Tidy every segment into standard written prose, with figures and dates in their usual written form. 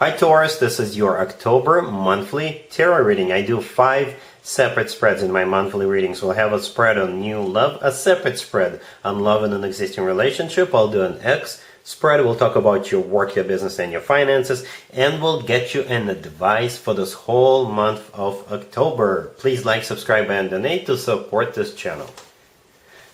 Hi Taurus, this is your October monthly tarot reading. I do 5 separate spreads in my monthly readings. We'll have a spread on new love, a separate spread on love in an existing relationship. I'll do an X spread. We'll talk about your work, your business, and your finances, and we'll get you an advice for this whole month of October. Please like, subscribe, and donate to support this channel.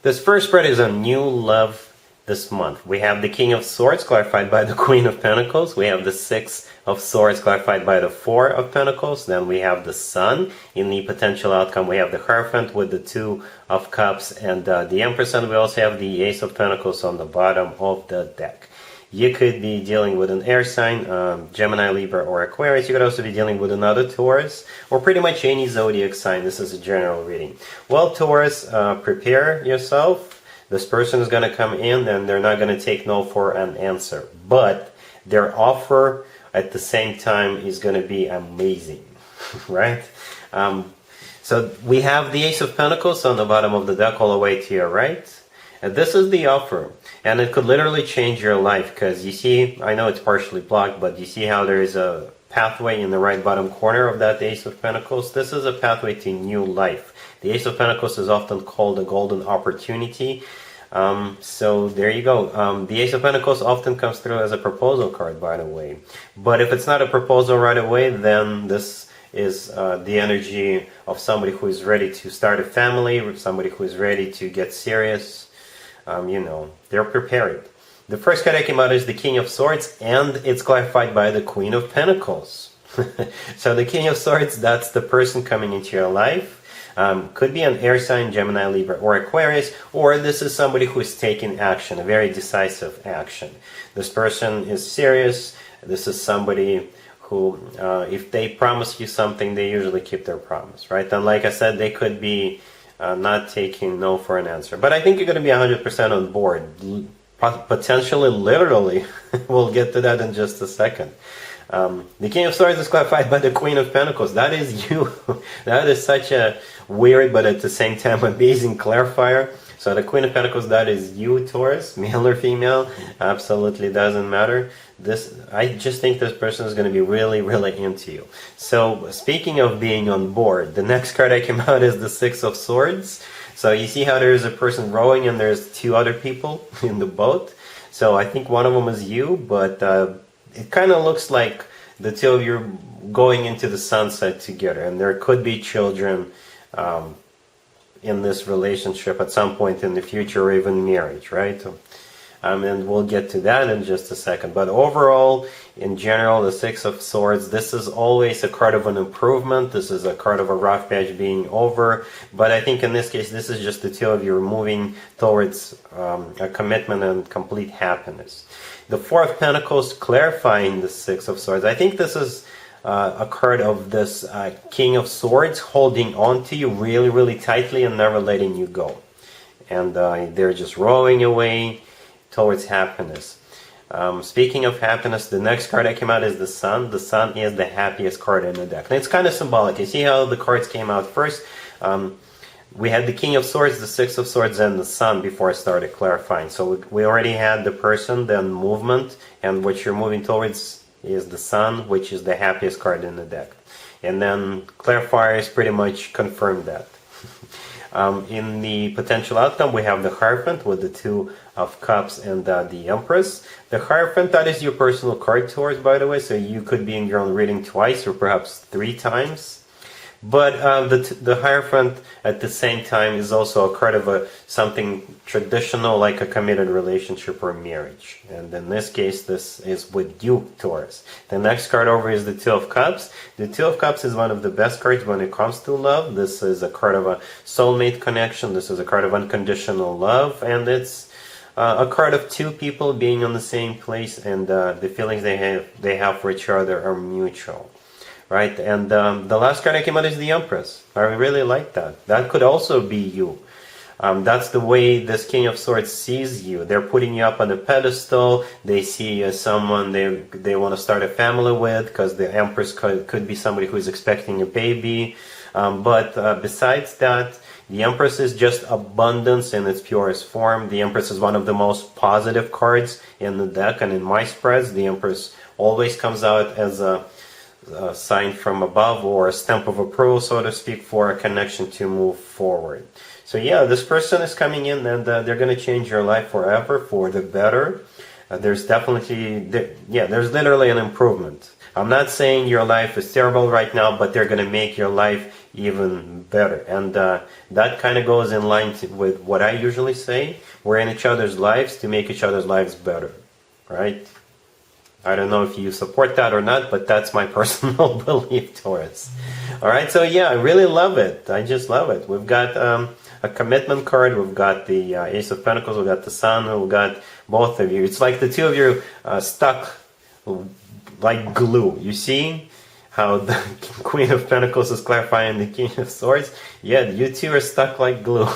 This first spread is on new love this month. We have the King of Swords clarified by the Queen of Pentacles. We have the Six of Swords clarified by the Four of Pentacles. Then we have the Sun. In the potential outcome, we have the Hierophant with the Two of Cups and the Empress. And we also have the Ace of Pentacles on the bottom of the deck. You could be dealing with an air sign, Gemini, Libra, or Aquarius. You could also be dealing with another Taurus, or pretty much any zodiac sign. This is a general reading. Well, Taurus, prepare yourself. This person is going to come in and they're not going to take no for an answer. But their offer at the same time is going to be amazing, right? So we have the Ace of Pentacles on the bottom of the deck all the way to your right. And this is the offer. And it could literally change your life because you see, I know it's partially blocked, but you see how there is a pathway in the right bottom corner of that Ace of Pentacles? This is a pathway to new life. The Ace of Pentacles is often called a golden opportunity. So there you go. The Ace of Pentacles often comes through as a proposal card, by the way. But if it's not a proposal right away, then this is the energy of somebody who is ready to start a family, somebody who is ready to get serious. You know, they're prepared. The first card that came out is the King of Swords, and it's clarified by the Queen of Pentacles. So the King of Swords, that's the person coming into your life. Could be an air sign, Gemini, Libra, or Aquarius, or this is somebody who is taking action, a very decisive action. This person is serious. This is somebody who, if they promise you something, they usually keep their promise, right? And like I said, they could be not taking no for an answer. But I think you're going to be 100% on board. Potentially, literally. We'll get to that in just a second. The King of Swords is clarified by the Queen of Pentacles. That is you. That is such a weird but at the same time amazing clarifier. So the Queen of Pentacles, that is you, Taurus, male or female, absolutely doesn't matter. I just think this person is going to be really, really into you. So speaking of being on board, the next card that came out is the Six of Swords. So you see how there's a person rowing and there's 2 other people in the boat. So I think one of them is you, but it kind of looks like the 2 of you going into the sunset together, and there could be children in this relationship at some point in the future, or even marriage, right? And we'll get to that in just a second. But overall, in general, the Six of Swords, this is always a card of an improvement. This is a card of a rough patch being over. But I think in this case, this is just the 2 of you moving towards a commitment and complete happiness. The Four of Pentacles clarifying the Six of Swords. I think this is a card of this King of Swords holding on to you really, really tightly and never letting you go. And they're just rowing away towards happiness. Speaking of happiness, the next card that came out is the Sun. The Sun is the happiest card in the deck. And it's kind of symbolic. You see how the cards came out first? We had the King of Swords, the Six of Swords, and the Sun before I started clarifying. So we already had the person, then movement, and what you're moving towards is the Sun, which is the happiest card in the deck. And then clarifiers pretty much confirmed that. In the potential outcome, we have the Hierophant with the Two of Cups and the Empress. The Hierophant, that is your personal card, Taurus, by the way, so you could be in your own reading twice or perhaps 3 times. But the Hierophant at the same time is also a card of something traditional, like a committed relationship or marriage. And in this case, this is with you, Taurus. The next card over is the Two of Cups. The Two of Cups is one of the best cards when it comes to love. This is a card of a soulmate connection. This is a card of unconditional love. And it's a card of 2 people being on the same place, and the feelings they have for each other are mutual. Right, and the last card that came out is the Empress. I really like that. That could also be you. That's the way this King of Swords sees you. They're putting you up on a pedestal. They see you as someone they want to start a family with, because the Empress could be somebody who is expecting a baby. But besides that, The Empress is just abundance in its purest form. The Empress is one of the most positive cards in the deck, and in my spreads, the Empress always comes out as a sign from above, or a stamp of approval, so to speak, for a connection to move forward. So yeah, this person is coming in, and they're going to change your life forever for the better. There's definitely, there's literally an improvement. I'm not saying your life is terrible right now, but they're going to make your life even better. And that kind of goes in line with what I usually say. We're in each other's lives to make each other's lives better, right? I don't know if you support that or not, but that's my personal belief, Taurus. All right, so yeah, I really love it. I just love it. We've got a commitment card. We've got the Ace of Pentacles. We've got the Sun. We've got both of you. It's like the two of you stuck like glue. You see how the Queen of Pentacles is clarifying the King of Swords? Yeah, you two are stuck like glue.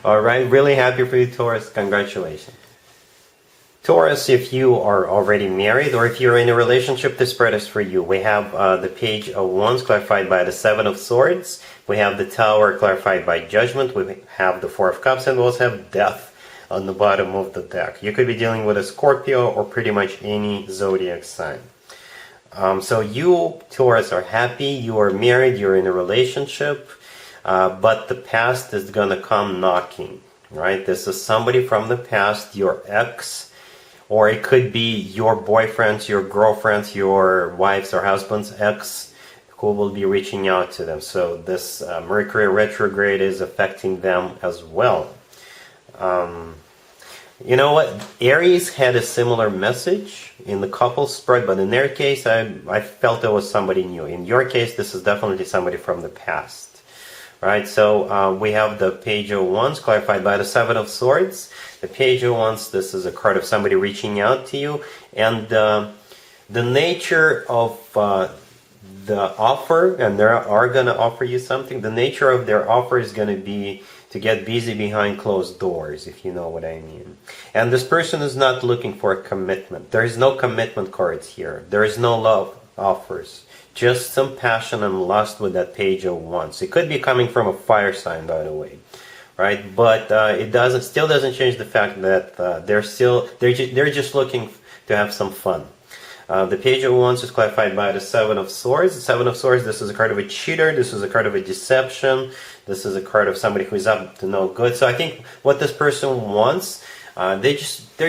All right, really happy for you, Taurus. Congratulations. Taurus, if you are already married or if you're in a relationship, this spread is for you. We have the Page of Wands clarified by the Seven of Swords. We have the Tower clarified by Judgment. We have the Four of Cups, and we also have Death on the bottom of the deck. You could be dealing with a Scorpio or pretty much any zodiac sign. So you, Taurus, are happy, you are married, you're in a relationship, but the past is going to come knocking, right? This is somebody from the past, your ex, or it could be your boyfriend's, your girlfriend's, your wife's or husband's ex who will be reaching out to them. So this Mercury retrograde is affecting them as well. You know what? Aries had a similar message in the couple spread, but in their case, I felt it was somebody new. In your case, this is definitely somebody from the past, right? So we have the Page of Wands clarified by the Seven of Swords. The Page of Wands, this is a card of somebody reaching out to you, and the nature of the offer, and they are going to offer you something. The nature of their offer is going to be to get busy behind closed doors, if you know what I mean. And this person is not looking for a commitment. There is no commitment cards here. There is no love offers. Just some passion and lust with that Page of Wands. It could be coming from a fire sign, by the way, right? But it still doesn't change the fact that they're just looking to have some fun. The Page of Wands is clarified by the Seven of Swords. The Seven of Swords, this is a card of a cheater. This is a card of a deception. This is a card of somebody who's up to no good. So I think what this person wants, they're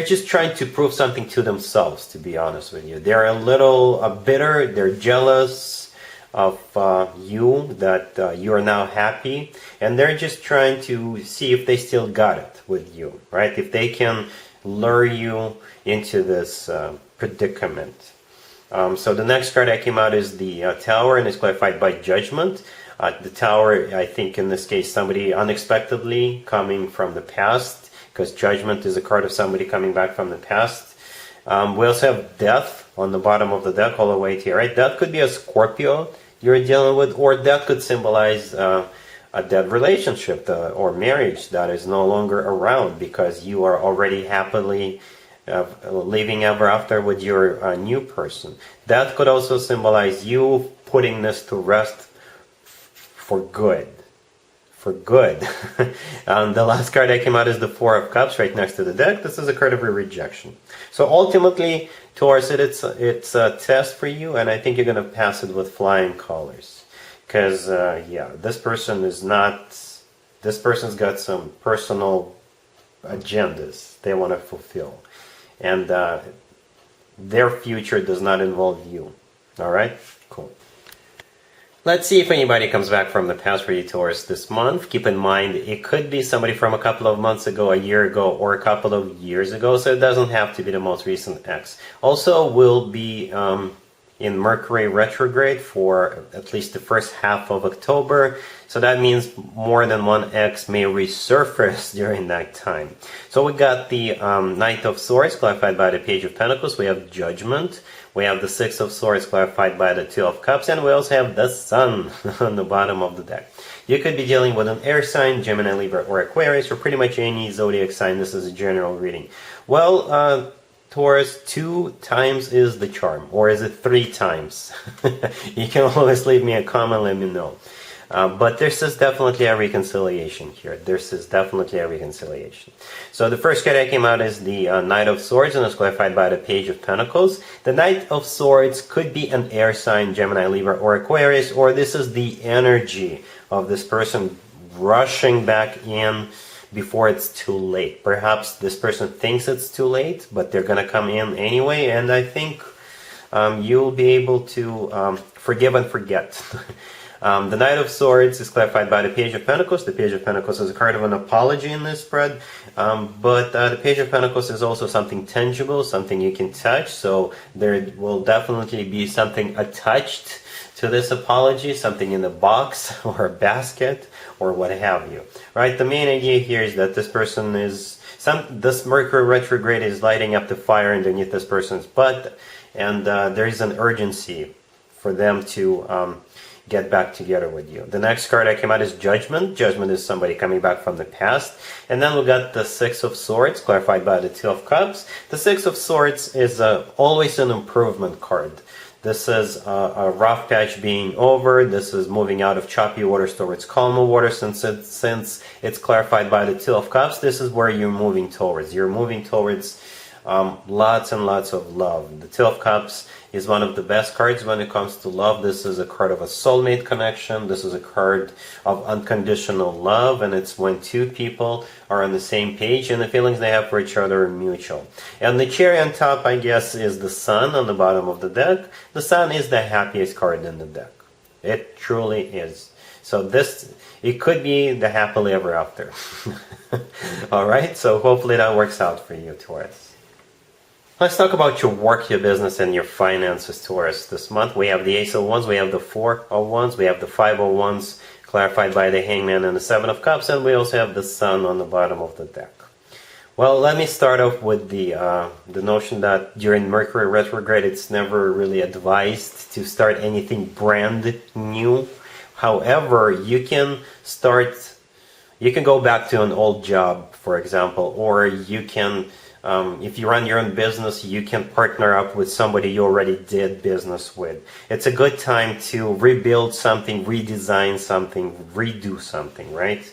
just trying to prove something to themselves, to be honest with you. They're a little bitter. They're jealous of you, that you are now happy. And they're just trying to see if they still got it with you, right? If they can lure you into this predicament. So the next card that came out is the Tower, and it's clarified by Judgment. The Tower, I think in this case, somebody unexpectedly coming from the past, because Judgment is a card of somebody coming back from the past. We also have Death on the bottom of the deck all the way to here, right? That could be a Scorpio you're dealing with, or that could symbolize a dead relationship or marriage that is no longer around because you are already happily living ever after with your new person. That could also symbolize you putting this to rest for good. For good. The last card that came out is the Four of Cups right next to the deck. This is a card of a rejection. So ultimately, Taurus, it's a test for you, and I think you're going to pass it with flying colors. Because, yeah, this person's got some personal agendas they want to fulfill. And their future does not involve you. All right? Cool. Let's see if anybody comes back from the past for you, Taurus, this month. Keep in mind, it could be somebody from a couple of months ago, a year ago, or a couple of years ago, so it doesn't have to be the most recent ex. Also, we'll be in Mercury retrograde for at least the first half of October. So that means more than one ex may resurface during that time. So we got the Knight of Swords clarified by the Page of Pentacles. We have Judgment. We have the Six of Swords clarified by the Two of Cups. And we also have the Sun on the bottom of the deck. You could be dealing with an air sign, Gemini, Libra, or Aquarius, or pretty much any zodiac sign. This is a general reading. Well, Taurus, 2 times is the charm. Or is it 3 times? You can always leave me a comment, let me know. But this is definitely a reconciliation here. This is definitely a reconciliation. So the first card that came out is the Knight of Swords, and it's clarified by the Page of Pentacles. The Knight of Swords could be an air sign, Gemini, Libra, or Aquarius, or this is the energy of this person rushing back in before it's too late. Perhaps this person thinks it's too late, but they're going to come in anyway, and I think you'll be able to forgive and forget. The Knight of Swords is clarified by the Page of Pentacles. The Page of Pentacles is a card of an apology in this spread, but the Page of Pentacles is also something tangible, something you can touch, so there will definitely be something attached to this apology, something in a box or a basket or what have you. Right? The main idea here is that this person is this Mercury retrograde is lighting up the fire underneath this person's butt, and there is an urgency for them to get back together with you. The next card that came out is Judgment. Judgment is somebody coming back from the past. And then we got the Six of Swords, clarified by the Two of Cups. The Six of Swords is always an improvement card. This is a rough patch being over. This is moving out of choppy waters towards calmer waters. Since it's clarified by the Two of Cups, this is where you're moving towards. You're moving towards lots and lots of love. The Two of Cups is one of the best cards when it comes to love. This is a card of a soulmate connection. This is a card of unconditional love, and it's when two people are on the same page and the feelings they have for each other are mutual. And the cherry on top, I guess, is the Sun on the bottom of the deck. The Sun is the happiest card in the deck. It truly is. So it could be the happily ever after. Alright, so hopefully that works out for you, Taurus. Let's talk about your work, your business, and your finances, Taurus. This month we have the Ace of Wands, we have the Four of Wands, we have the Five of Wands, clarified by the Hangman and the Seven of Cups, and we also have the Sun on the bottom of the deck. Well, let me start off with the notion that during Mercury retrograde, it's never really advised to start anything brand new. However, you can go back to an old job, for example, or you can, if you run your own business, you can partner up with somebody you already did business with. It's a good time to rebuild something, redesign something, redo something, right?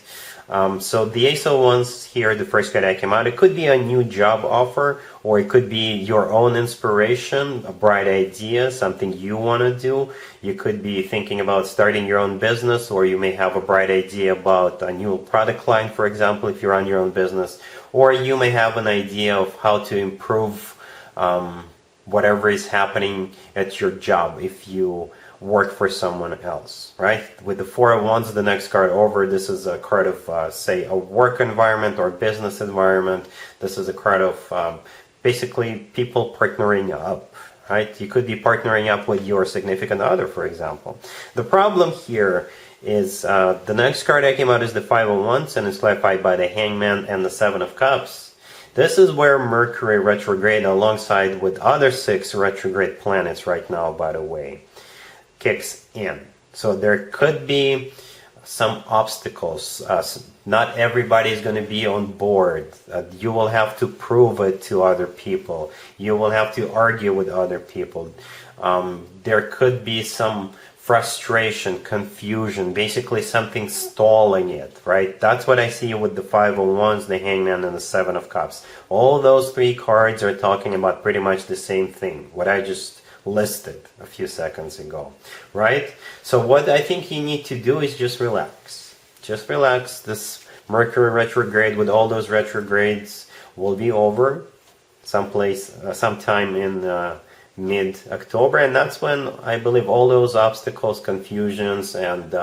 So the Ace of Wands here, the first card that came out, it could be a new job offer, or it could be your own inspiration, a bright idea, something you want to do. You could be thinking about starting your own business, or you may have a bright idea about a new product line, for example, if you run your own business. Or you may have an idea of how to improve whatever is happening at your job if you work for someone else, right? With the Four of Wands, the next card over, this is a card of, say, a work environment or business environment. This is a card of basically people partnering up, right? You could be partnering up with your significant other, for example. The problem here is the next card that came out is the Five of Wands, and it's clarified by the Hangman and the Seven of Cups. This is where Mercury retrograde, alongside with other 6 retrograde planets right now, by the way, kicks in. So there could be some obstacles. Not everybody is going to be on board. You will have to prove it to other people. You will have to argue with other people. There could be some frustration, confusion, basically something stalling it, right? That's what I see with the Five of Wands, the Hangman, and the Seven of Cups. All those 3 cards are talking about pretty much the same thing, what I just listed a few seconds ago, right? So what I think you need to do is just relax. Just relax. This Mercury retrograde with all those retrogrades will be over sometime in mid-October, and that's when I believe all those obstacles, confusions, and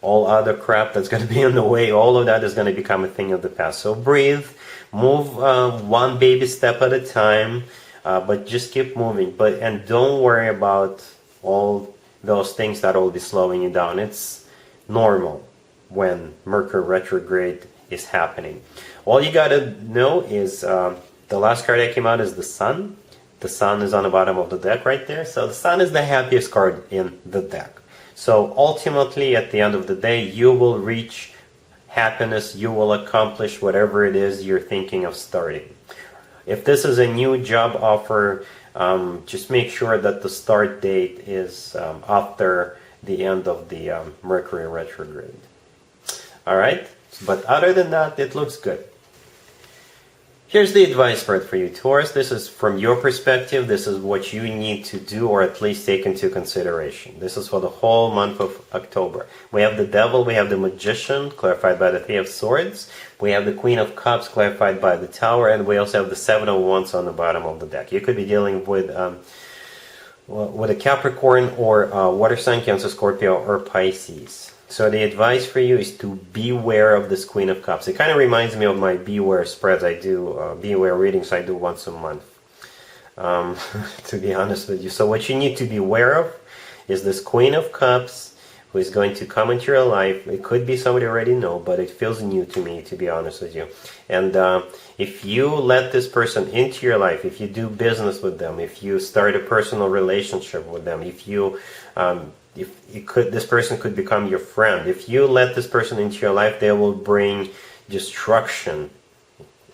all other crap that's going to be in the way, all of that is going to become a thing of the past. So breathe, move one baby step at a time, but just keep moving. And don't worry about all those things that will be slowing you down. It's normal when Mercury retrograde is happening. All you got to know is the last card that came out is the Sun. The Sun is on the bottom of the deck right there. So the Sun is the happiest card in the deck. So ultimately, at the end of the day, you will reach happiness. You will accomplish whatever it is you're thinking of starting. If this is a new job offer, just make sure that the start date is after the end of the Mercury retrograde. Alright, but other than that, it looks good. Here's the advice spread for you, Taurus. This is from your perspective. This is what you need to do, or at least take into consideration. This is for the whole month of October. We have the Devil, we have the Magician, clarified by the Three of Swords. We have the Queen of Cups, clarified by the Tower. And we also have the Seven of Wands on the bottom of the deck. You could be dealing with a Capricorn or Water sign, Cancer, Scorpio, or Pisces. So the advice for you is to beware of this Queen of Cups. It kind of reminds me of my beware spreads I do, beware readings I do once a month, to be honest with you. So what you need to be aware of is this Queen of Cups who is going to come into your life. It could be somebody you already know, but it feels new to me, to be honest with you. And if you let this person into your life, if you do business with them, if you start a personal relationship with them, if you this person could become your friend. If you let this person into your life, they will bring destruction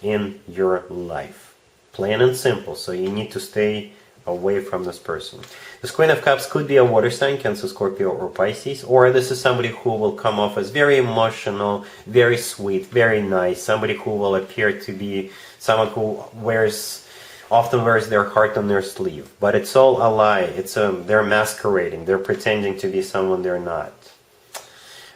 in your life. Plain and simple. So you need to stay away from this person. This Queen of Cups could be a water sign, Cancer, Scorpio, or Pisces, or this is somebody who will come off as very emotional, very sweet, very nice, somebody who will appear to be someone who often wears their heart on their sleeve, but it's all a lie. They're masquerading. They're pretending to be someone they're not.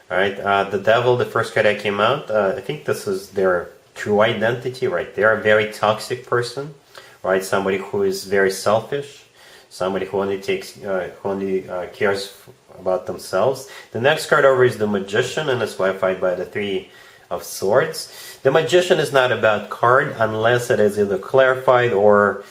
All right, the Devil, the first card that came out. I think this is their true identity, right? They're a very toxic person, right? Somebody who is very selfish, somebody who only cares about themselves. The next card over is the Magician, and it's clarified by the Three of Swords. The Magician is not a bad card unless it is either clarified or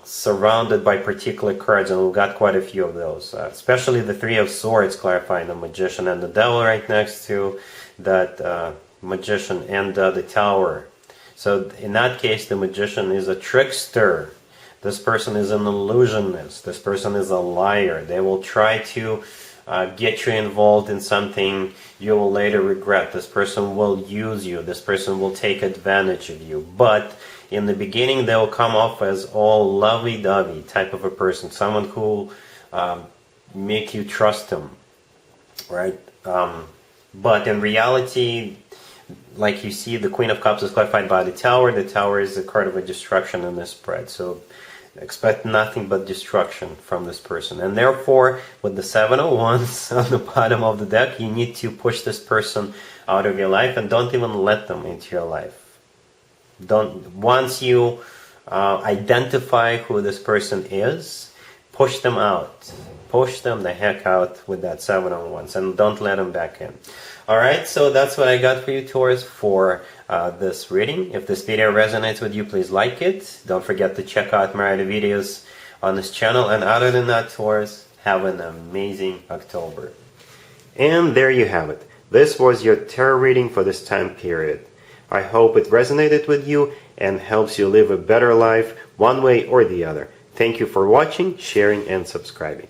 surrounded by particular cards, and we've got quite a few of those, especially the Three of Swords clarifying the Magician, and the Devil right next to that Magician, and the Tower. So in that case, the Magician is a trickster. This person is an illusionist. This person is a liar. They will try to get you involved in something you will later regret. This person will use you. This person will take advantage of you. But in the beginning, they'll come off as all lovey-dovey type of a person. Someone who make you trust them, right? But in reality, like you see, the Queen of Cups is clarified by the Tower. The Tower is a card of a destruction in this spread. So expect nothing but destruction from this person. And therefore, with the Seven of Wands on the bottom of the deck, you need to push this person out of your life, and don't even let them into your life. Once you identify who this person is, push them out. Push them the heck out with that Seven of Wands, and don't let them back in. Alright, so that's what I got for you, Taurus, for this reading. If this video resonates with you, please like it. Don't forget to check out my other videos on this channel. And other than that, Taurus, have an amazing October. And there you have it. This was your tarot reading for this time period. I hope it resonated with you and helps you live a better life one way or the other. Thank you for watching, sharing, and subscribing.